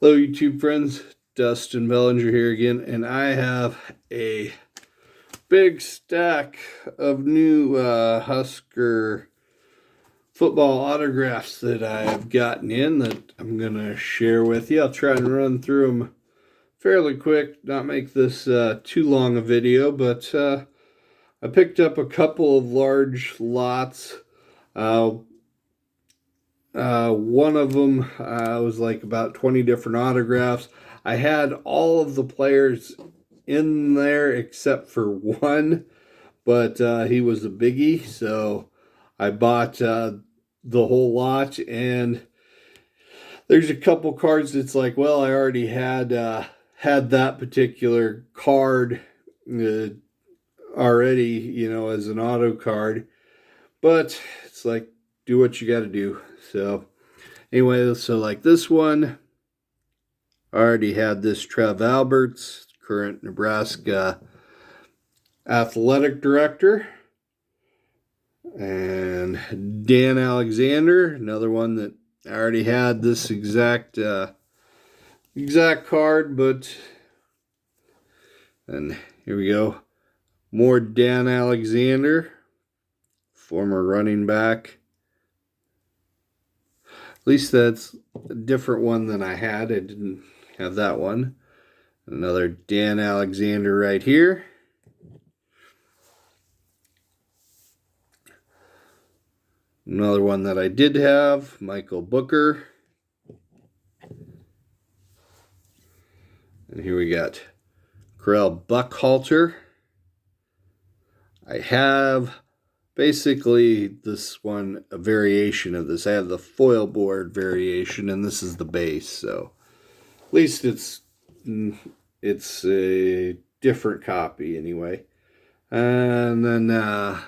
Hello, YouTube friends. Dustin Bellinger here again, and I have a big stack of new Husker football autographs that I have gotten in that I'm going to share with you. I'll try and run through them fairly quick, not make this too long a video, but I picked up a couple of large lots. One of them was like about 20 different autographs. I had all of the players in there except for one, but he was a biggie, so I bought the whole lot. And there's a couple cards that's like, well, I already had that particular card already, as an auto card, but it's like, do what you got to do. So anyway, so like this one, I already had this Trev Alberts, current Nebraska athletic director, and Dan Alexander, another one that I already had this exact card, but and here we go, more Dan Alexander, former running back. At least that's a different one than I had. I didn't have that one. Another Dan Alexander right here. Another one that I did have, Michael Booker. And here we got Corel Buckhalter. I have basically this one, a variation of this. I have the foil board variation, and this is the base. So at least it's a different copy anyway. And then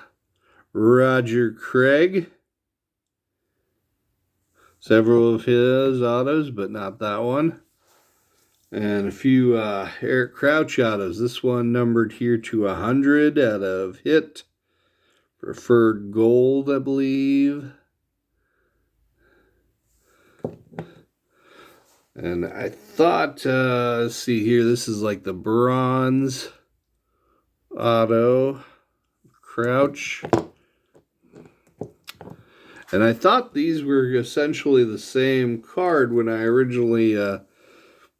Roger Craig. Several of his autos, but not that one. And a few Eric Crouch autos. This one numbered here to 100 out of Hit. Preferred Gold, I believe. And I thought, let's see here, this is like the bronze auto Crouch. And I thought these were essentially the same card when I originally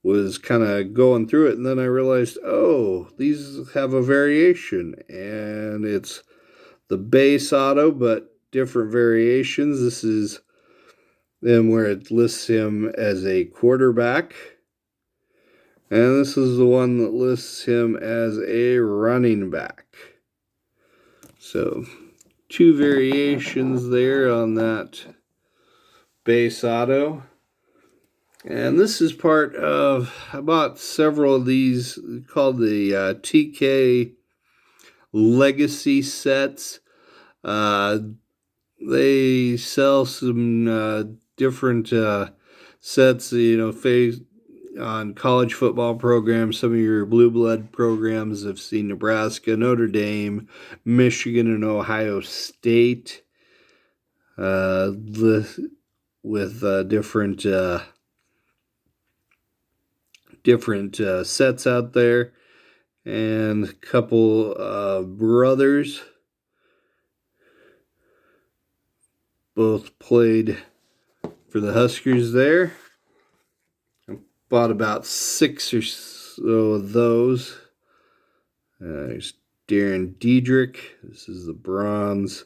was kind of going through it. And then I realized, oh, these have a variation. And it's the base auto, but different variations. This is them where it lists him as a quarterback. And this is the one that lists him as a running back. So two variations there on that base auto. And this is part of, I bought several of these called the TK Legacy sets. They sell some different sets, on college football programs. Some of your blue blood programs have seen Nebraska, Notre Dame, Michigan, and Ohio State with different sets out there, and a couple brothers both played for the Huskers there. I bought about 6 or so of those. There's Darren Diedrick. This is the bronze,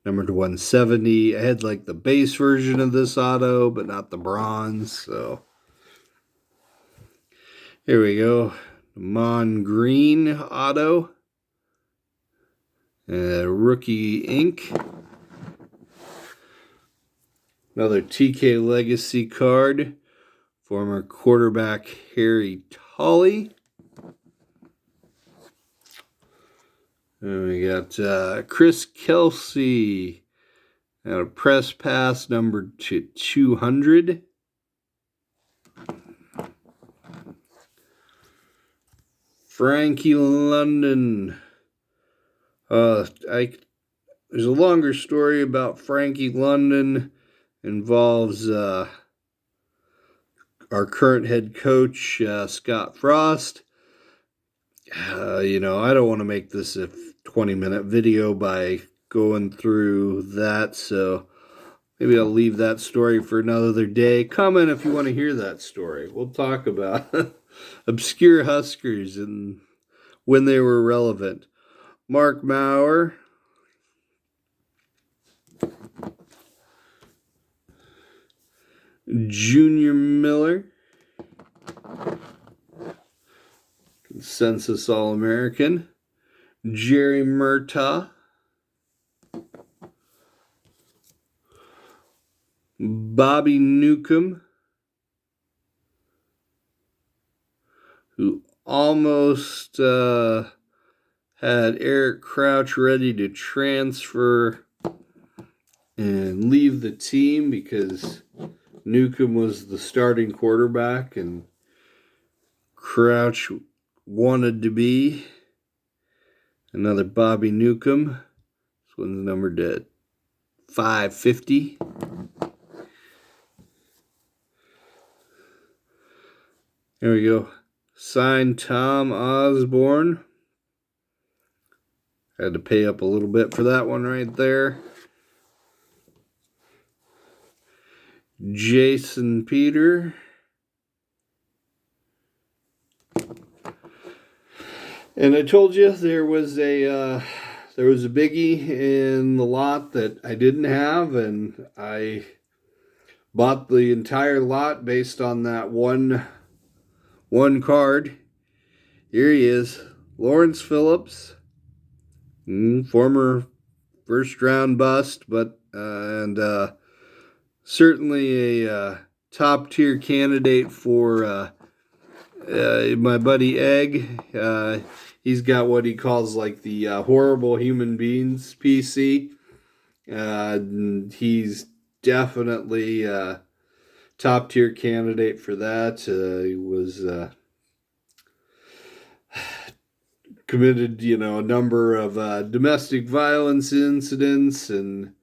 numbered to 170. I had like the base version of this auto, but not the bronze. So here we go. Mon Green auto. Rookie ink. Another TK Legacy card. Former quarterback Harry Tolley. And we got Chris Kelsey. And a press pass numbered to 200. Frankie London. There's a longer story about Frankie London. Involves our current head coach, Scott Frost. I don't want to make this a 20-minute video by going through that, so maybe I'll leave that story for another day. Comment if you want to hear that story. We'll talk about obscure Huskers and when they were relevant. Mark Maurer. Junior Miller. Consensus All-American. Jerry Murtaugh. Bobby Newcomb, who almost had Eric Crouch ready to transfer and leave the team because Newcomb was the starting quarterback and Crouch wanted to be. Another Bobby Newcomb. This one's numbered at 550. There we go. Signed Tom Osborne. Had to pay up a little bit for that one right there. Jason Peter. And I told you there was a biggie in the lot that I didn't have, and I bought the entire lot based on that one card. Here he is, Lawrence Phillips, former first-round bust, but certainly a top-tier candidate for my buddy Egg. He's got what he calls like the horrible human beings PC. He's definitely top tier candidate for that. He was committed, a number of domestic violence incidents and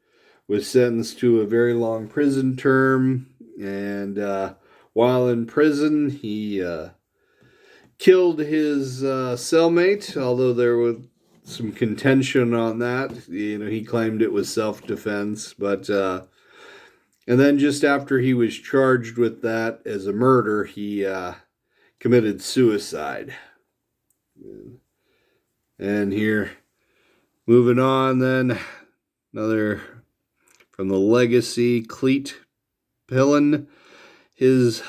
was sentenced to a very long prison term. And while in prison, he killed his cellmate, although there was some contention on that. He claimed it was self-defense, but and then just after he was charged with that as a murder, he committed suicide. And here, moving on then, another from the legacy, Cleet Pillen. His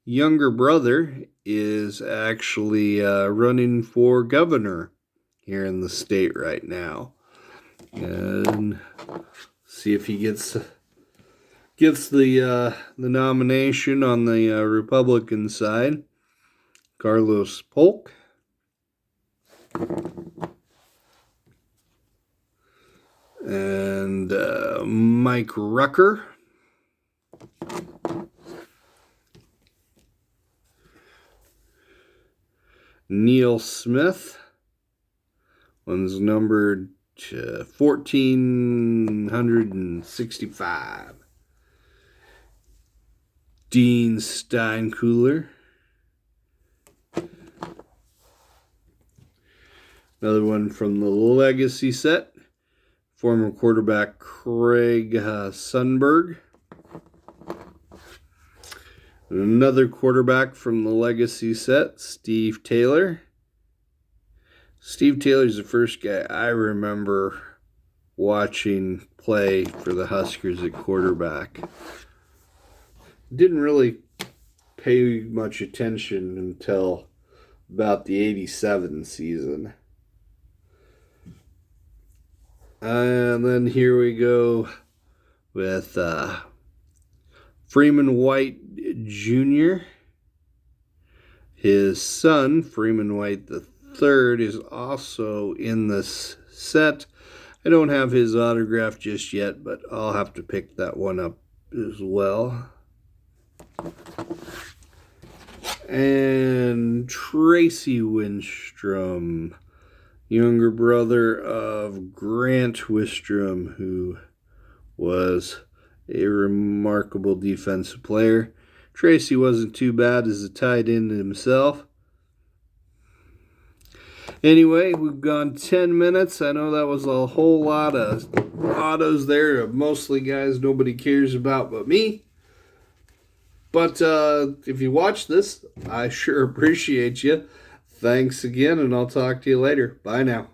younger brother is actually running for governor here in the state right now. And see if he gets the nomination on the Republican side. Carlos Polk. And Mike Rucker. Neil Smith. One's numbered 1465. Dean Steinkühler. Another one from the legacy set. Former quarterback Craig Sundberg. Another quarterback from the legacy set, Steve Taylor. Steve Taylor's the first guy I remember watching play for the Huskers at quarterback. Didn't really pay much attention until about the 87 season. And then here we go with Freeman White Jr. His son, Freeman White III, is also in this set. I don't have his autograph just yet, but I'll have to pick that one up as well. And Tracy Winstrom, younger brother of Grant Winstrom, who was a remarkable defensive player. Tracy wasn't too bad as a tight end himself. Anyway, we've gone 10 minutes. I know that was a whole lot of autos there, mostly guys nobody cares about but me. But if you watch this, I sure appreciate you. Thanks again, and I'll talk to you later. Bye now.